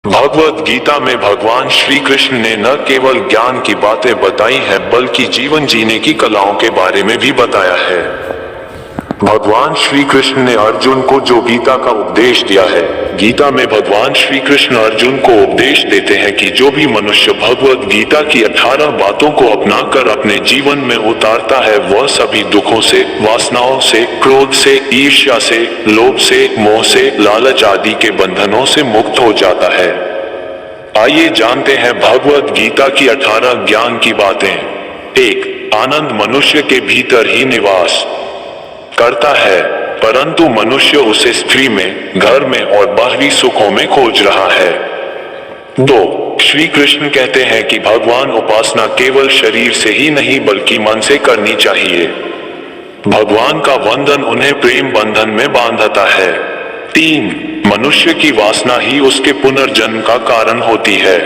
भगवद गीता में भगवान श्री कृष्ण ने न केवल ज्ञान की बातें बताई हैं बल्कि जीवन जीने की कलाओं के बारे में भी बताया है। भगवान श्री कृष्ण ने अर्जुन को जो गीता का उपदेश दिया है, गीता में भगवान श्री कृष्ण अर्जुन को उपदेश देते हैं कि जो भी मनुष्य भगवद गीता की 18 बातों को अपनाकर अपने जीवन में उतारता है वह सभी दुखों से, वासनाओं से, क्रोध से, ईर्ष्या से, लोभ से, मोह से, लालच आदि के बंधनों से मुक्त हो जाता है। आइए जानते हैं भगवद गीता की 18 ज्ञान की बातें। 1. आनंद मनुष्य के भीतर ही निवास करता है, परंतु मनुष्य उसे स्त्री में, घर में और बाहरी सुखों में खोज रहा है। 2. श्री कृष्ण कहते हैं कि भगवान उपासना केवल शरीर से ही नहीं बल्कि मन से करनी चाहिए। भगवान का वंदन उन्हें प्रेम बंधन में बांधता है। 3. मनुष्य की वासना ही उसके पुनर्जन्म का कारण होती है।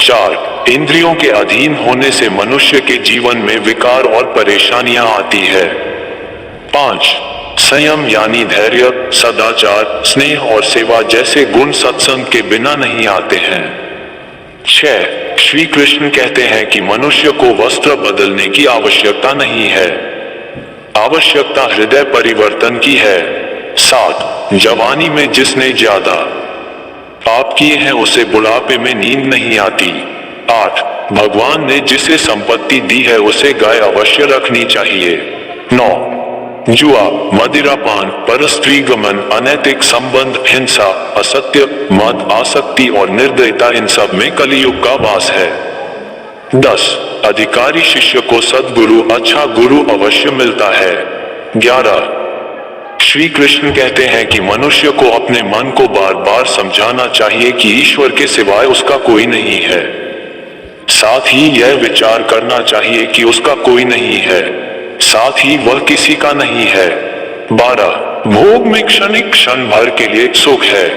4. इंद्रियों के अधीन होने से मनुष्य के जीवन में विकार और परेशानियां आती है। 5. संयम यानी धैर्य, सदाचार, स्नेह और सेवा जैसे गुण सत्संग के बिना नहीं आते हैं। 6. श्री कृष्ण कहते हैं कि मनुष्य को वस्त्र बदलने की आवश्यकता नहीं है, आवश्यकता हृदय परिवर्तन की है। 7. जवानी में जिसने ज्यादा पाप किए हैं उसे बुढ़ापे में नींद नहीं आती। 8. भगवान ने जिसे संपत्ति दी है उसे गाय अवश्य रखनी चाहिए। 9. जुआ, मदिरापान, परस्त्री गमन, अनैतिक संबंध, हिंसा, असत्य, मद, आसक्ति और निर्दयता इन सब में कलियुग का वास है। 10. अधिकारी शिष्य को सद्गुरु, अच्छा गुरु अवश्य मिलता है। 11. श्री कृष्ण कहते हैं कि मनुष्य को अपने मन को बार बार समझाना चाहिए कि ईश्वर के सिवाय उसका कोई नहीं है, साथ ही यह विचार करना चाहिए कि उसका कोई नहीं है, साथ ही वह किसी का नहीं है। 12. भोग में क्षणिक क्षण भर के लिए सुख है,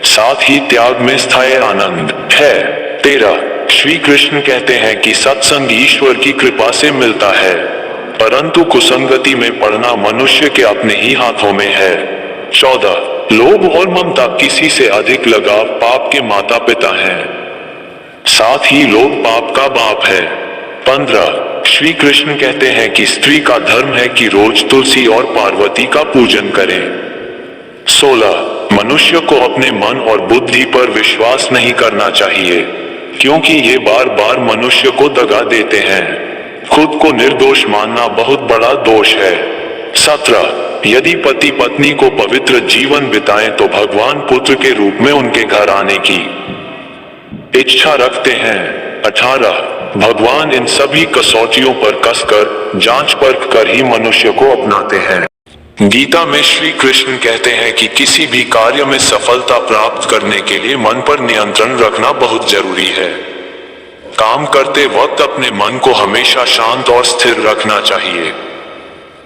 साथ ही त्याग में स्थायी आनंद है। 13. श्री कृष्ण कहते हैं कि सत्संग ईश्वर की कृपा से मिलता है, परंतु कुसंगति में पड़ना मनुष्य के अपने ही हाथों में है। 14. लोभ और ममता किसी से अधिक लगाव पाप के माता पिता हैं, साथ ही लोभ पाप का बाप है। 15. श्री कृष्ण कहते हैं कि स्त्री का धर्म है कि रोज तुलसी और पार्वती का पूजन करें। 16. मनुष्य को अपने मन और बुद्धि पर विश्वास नहीं करना चाहिए, क्योंकि ये बार बार मनुष्य को दगा देते हैं। खुद को निर्दोष मानना बहुत बड़ा दोष है। 17. यदि पति पत्नी को पवित्र जीवन बिताएं तो भगवान पुत्र के रूप में उनके घर आने की इच्छा रखते हैं। 18. भगवान इन सभी कसौटियों पर कसकर, जांच परख कर ही मनुष्य को अपनाते हैं। गीता में श्री कृष्ण कहते हैं कि किसी भी कार्य में सफलता प्राप्त करने के लिए मन पर नियंत्रण रखना बहुत जरूरी है। काम करते वक्त अपने मन को हमेशा शांत और स्थिर रखना चाहिए।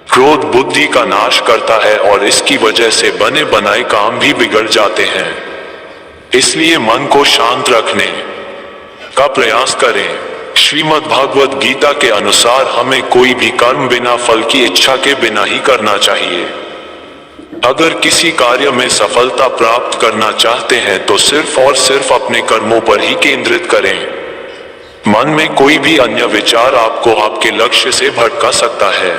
क्रोध बुद्धि का नाश करता है और इसकी वजह से बने बनाए काम भी बिगड़ जाते हैं। इसलिए मन को शांत रखने का प्रयास करें। श्रीमद् भागवत गीता के अनुसार हमें कोई भी कर्म बिना फल की इच्छा के बिना ही करना चाहिए। अगर किसी कार्य में सफलता प्राप्त करना चाहते हैं तो सिर्फ और सिर्फ अपने कर्मों पर ही केंद्रित करें। मन में कोई भी अन्य विचार आपको आपके लक्ष्य से भटका सकता है।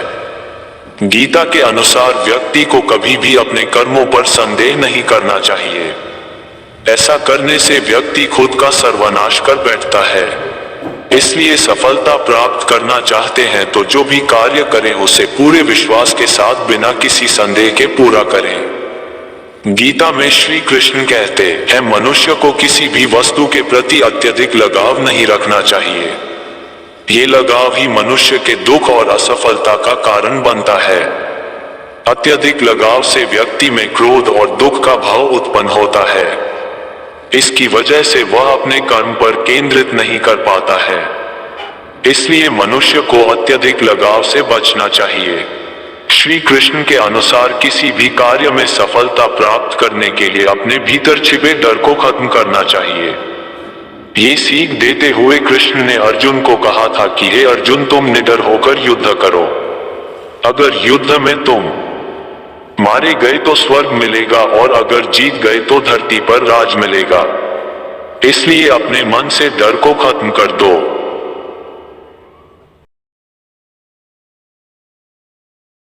गीता के अनुसार व्यक्ति को कभी भी अपने कर्मों पर संदेह नहीं करना चाहिए। ऐसा करने से व्यक्ति खुद का सर्वनाश कर बैठता है। इसलिए सफलता प्राप्त करना चाहते हैं तो जो भी कार्य करें उसे पूरे विश्वास के साथ बिना किसी संदेह के पूरा करें। गीता में श्री कृष्ण कहते हैं मनुष्य को किसी भी वस्तु के प्रति अत्यधिक लगाव नहीं रखना चाहिए। ये लगाव ही मनुष्य के दुख और असफलता का कारण बनता है। अत्यधिक लगाव से व्यक्ति में क्रोध और दुख का भाव उत्पन्न होता है। इसकी वजह से वह अपने कर्म पर केंद्रित नहीं कर पाता है। इसलिए मनुष्य को अत्यधिक लगाव से बचना चाहिए। श्री कृष्ण के अनुसार किसी भी कार्य में सफलता प्राप्त करने के लिए अपने भीतर छिपे डर को खत्म करना चाहिए। ये सीख देते हुए कृष्ण ने अर्जुन को कहा था कि हे अर्जुन, तुम निडर होकर युद्ध करो। अगर युद्ध में तुम मारे गए तो स्वर्ग मिलेगा और अगर जीत गए तो धरती पर राज मिलेगा। इसलिए अपने मन से डर को खत्म कर दो।